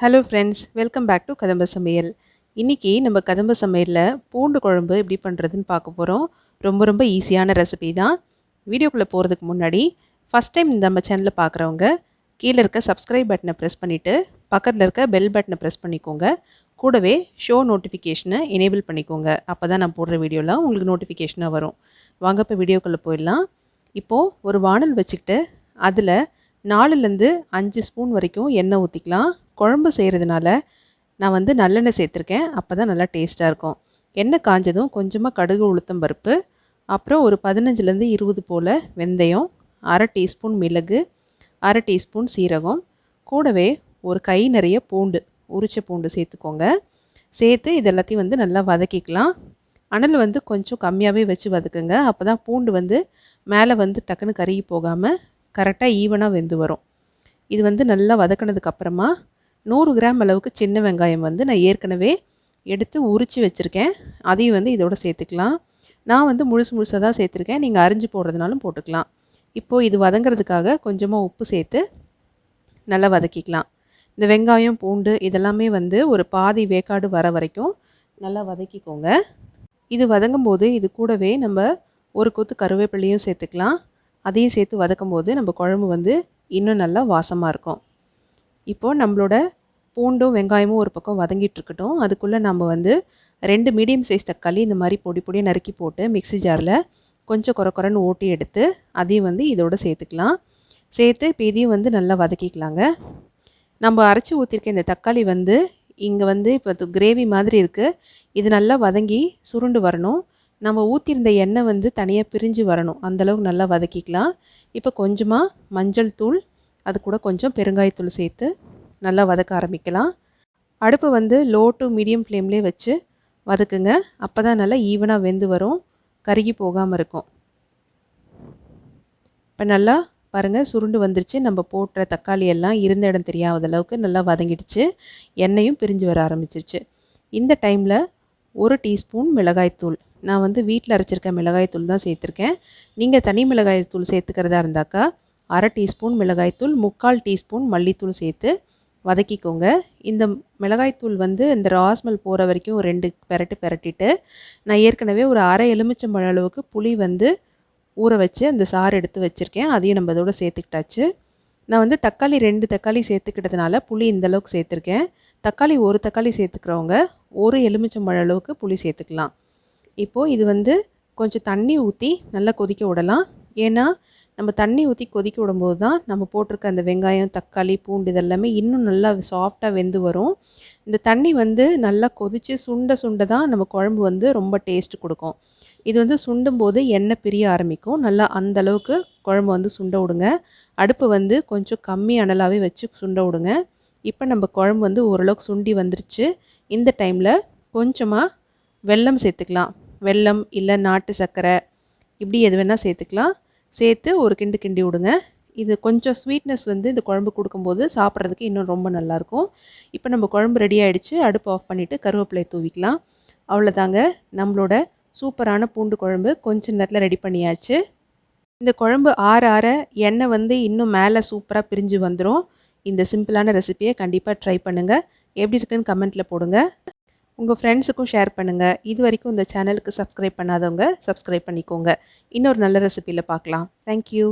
Hello friends, welcome back to Kadamba Samayal. இன்றைக்கி நம்ம கதம்ப சமையலில் பூண்டு குழம்பு எப்படி பண்ணுறதுன்னு பார்க்க போகிறோம். ரொம்ப ஈஸியான ரெசிபி தான். வீடியோக்குள்ளே போகிறதுக்கு முன்னாடி ஃபஸ்ட் டைம் நம்ம சேனலை பார்க்குறவங்க கீழே இருக்க சப்ஸ்கிரைப் பட்டனை ப்ரெஸ் பண்ணிவிட்டு பக்கத்தில் இருக்க பெல் பட்டனை ப்ரெஸ் பண்ணிக்கோங்க. கூடவே ஷோ நோட்டிஃபிகேஷனை எனேபிள் பண்ணிக்கோங்க. அப்போ தான் நான் போடுற வீடியோலாம் உங்களுக்கு நோட்டிஃபிகேஷனாக வரும். வாங்க இப்போ வீடியோக்குள்ளே போயிடலாம். இப்போது ஒரு வானல் வச்சுக்கிட்டு அதில் 4லேருந்து 5 ஸ்பூன் வரைக்கும் எண்ணெய் ஊற்றிக்கலாம். குழம்பு செய்கிறதுனால நான் நல்லெண்ணெய் சேர்த்துருக்கேன். அப்போ தான் நல்லா டேஸ்ட்டாக இருக்கும். எண்ணெய் காஞ்சதும் கொஞ்சமாக கடுகு உளுத்தம் பருப்பு, அப்புறம் ஒரு 15லேருந்து 20 போல் வெந்தயம், 1/2 டீஸ்பூன் மிளகு, 1/2 டீஸ்பூன் சீரகம், கூடவே ஒரு கை நிறைய பூண்டு, உரிச்ச பூண்டு சேர்த்துக்கோங்க. சேர்த்து இது எல்லாத்தையும் நல்லா வதக்கிக்கலாம். அனல் கொஞ்சம் கம்மியாகவே வச்சு வதக்குங்க. அப்போ தான் பூண்டு மேலே டக்குன்னு கருகி போகாமல் கரெக்டாக ஈவனாக வெந்து வரும். இது நல்லா வதக்கினதுக்கப்புறமா 100 கிராம் அளவுக்கு சின்ன வெங்காயம் நான் ஏற்கனவே எடுத்து உரித்து வச்சுருக்கேன். அதையும் இதோட சேர்த்துக்கலாம். நான் முழுசாக தான் சேர்த்துருக்கேன். நீங்கள் அரிஞ்சு போடுறதுனாலும் போட்டுக்கலாம். இப்போது இது வதங்கிறதுக்காக கொஞ்சமாக உப்பு சேர்த்து நல்லா வதக்கிக்கலாம். இந்த வெங்காயம் பூண்டு இதெல்லாமே ஒரு பாதி வேக்காடு வர வரைக்கும் நல்லா வதக்கிக்கோங்க. இது வதங்கும் போது இது கூடவே நம்ம ஒரு கொத்து கருவேப்பிலையும் சேர்த்துக்கலாம். அதையும் சேர்த்து வதக்கும் போது நம்ம குழம்பு இன்னும் நல்லா வாசமாக இருக்கும். இப்போது நம்மளோட பூண்டும் வெங்காயமும் ஒரு பக்கம் வதங்கிட்டு இருக்கட்டும். அதுக்குள்ளே நம்ம 2 மீடியம் சைஸ் தக்காளி இந்த மாதிரி பொடியாக நறுக்கி போட்டு மிக்ஸி ஜாரில் கொஞ்சம் குறைன்னு ஓட்டி எடுத்து அதையும் இதோடு சேர்த்துக்கலாம். சேர்த்து இப்போ இதையும் நல்லா வதக்கிக்கலாங்க. நம்ம அரைச்சி ஊற்றிருக்க இந்த தக்காளி இங்கே இப்போ கிரேவி மாதிரி இருக்குது. இது நல்லா வதங்கி சுருண்டு வரணும். நம்ம ஊற்றிருந்த எண்ணெய் தனியாக பிரிஞ்சு வரணும். அந்தளவுக்கு நல்லா வதக்கிக்கலாம். இப்போ கொஞ்சமாக மஞ்சள் தூள், அது கூட கொஞ்சம் பெருங்காயத்தூள் சேர்த்து நல்லா வதக்க ஆரம்பிக்கலாம். அடுப்பு லோ டு மீடியம் ஃப்ளேம்லேயே வச்சு வதக்குங்க. அப்போ தான் நல்லா ஈவனாக வெந்து வரும், கருகி போகாமல் இருக்கும். இப்போ நல்லா பாருங்கள், சுருண்டு வந்துருச்சு. நம்ம போட்ட தக்காளி எல்லாம் இருந்த இடம் தெரியாத அளவுக்கு நல்லா வதங்கிடுச்சு. எண்ணெயும் பிரிஞ்சு வர ஆரம்பிச்சிருச்சு. இந்த டைமில் 1 டீஸ்பூன் மிளகாய்த்தூள், நான் வீட்டில் அரைச்சிருக்க மிளகாய்த்தூள் தான் சேர்த்துருக்கேன். நீங்கள் தனி மிளகாய்த்தூள் சேர்த்துக்கிறதா இருந்தாக்கா 1/2 டீஸ்பூன் மிளகாய்த்தூள், 3/4 டீஸ்பூன் மல்லித்தூள் சேர்த்து வதக்கிக்கோங்க. இந்த மிளகாய்த்தூள் இந்த ராஸ்மல் போகிற வரைக்கும் 2 பெரட்டிட்டு நான் ஏற்கனவே ஒரு அரை எலுமிச்சம்பழம் அளவுக்கு புளி ஊற வச்சு அந்த சாறு எடுத்து வச்சுருக்கேன். அதையும் நம்ம இதோட சேர்த்துக்கிட்டாச்சு. நான் தக்காளி 2 தக்காளி சேர்த்துக்கிட்டதுனால புளி இந்தளவுக்கு சேர்த்துருக்கேன். தக்காளி 1 தக்காளி சேர்த்துக்கிறவங்க 1 எலுமிச்சம்பழம் அளவுக்கு புளி சேர்த்துக்கலாம். இப்போது இது கொஞ்சம் தண்ணி ஊற்றி நல்லா கொதிக்க விடலாம். ஏன்னா நம்ம தண்ணி ஊற்றி கொதிக்க விடும்போது தான் நம்ம போட்டிருக்க அந்த வெங்காயம் தக்காளி பூண்டு இதெல்லாமே இன்னும் நல்லா சாஃப்டாக வெந்து வரும். இந்த தண்ணி நல்லா கொதித்து சுண்ட தான் நம்ம குழம்பு ரொம்ப டேஸ்ட் கொடுக்கும். இது சுண்டும் போது எண்ணெய் பிரிய ஆரம்பிக்கும். நல்லா அந்தளவுக்கு குழம்பு சுண்ட விடுங்க. அடுப்பு கொஞ்சம் கம்மி அனலாகவே வச்சு சுண்ட விடுங்க. இப்போ நம்ம குழம்பு ஓரளவுக்கு சுண்டி வந்துருச்சு. இந்த டைமில் கொஞ்சமாக வெல்லம் சேர்த்துக்கலாம். வெல்லம் இல்லை நாட்டு சர்க்கரை இப்படி எது வேணால் சேர்த்துக்கலாம். சேர்த்து ஒரு கிண்டி விடுங்க. இது கொஞ்சம் ஸ்வீட்னஸ் இந்த குழம்பு கொடுக்கும்போது சாப்பிட்றதுக்கு இன்னும் ரொம்ப நல்லாயிருக்கும். இப்போ நம்ம குழம்பு ரெடி ஆகிடுச்சு. அடுப்பு ஆஃப் பண்ணிவிட்டு கருவேப்பிலையை தூவிக்கலாம். அவ்வளோதாங்க, நம்மளோட சூப்பரான பூண்டு குழம்பு கொஞ்சம் நேரத்தில் ரெடி பண்ணியாச்சு. இந்த குழம்பு ஆற எண்ணெய் இன்னும் மேலே சூப்பராக பிரிஞ்சு வந்துடும். இந்த சிம்பிளான ரெசிபியை கண்டிப்பாக ட்ரை பண்ணுங்கள். எப்படி இருக்குன்னு கமெண்ட்டில் போடுங்க. உங்கள் ஃப்ரெண்ட்ஸுக்கும் ஷேர் பண்ணுங்கள். இது வரைக்கும் இந்த சேனலுக்கு சப்ஸ்கிரைப் பண்ணாதவங்க சப்ஸ்கிரைப் பண்ணிக்கோங்க. இன்னொரு நல்ல ரெசிபியில் பார்க்கலாம். தேங்க்யூ.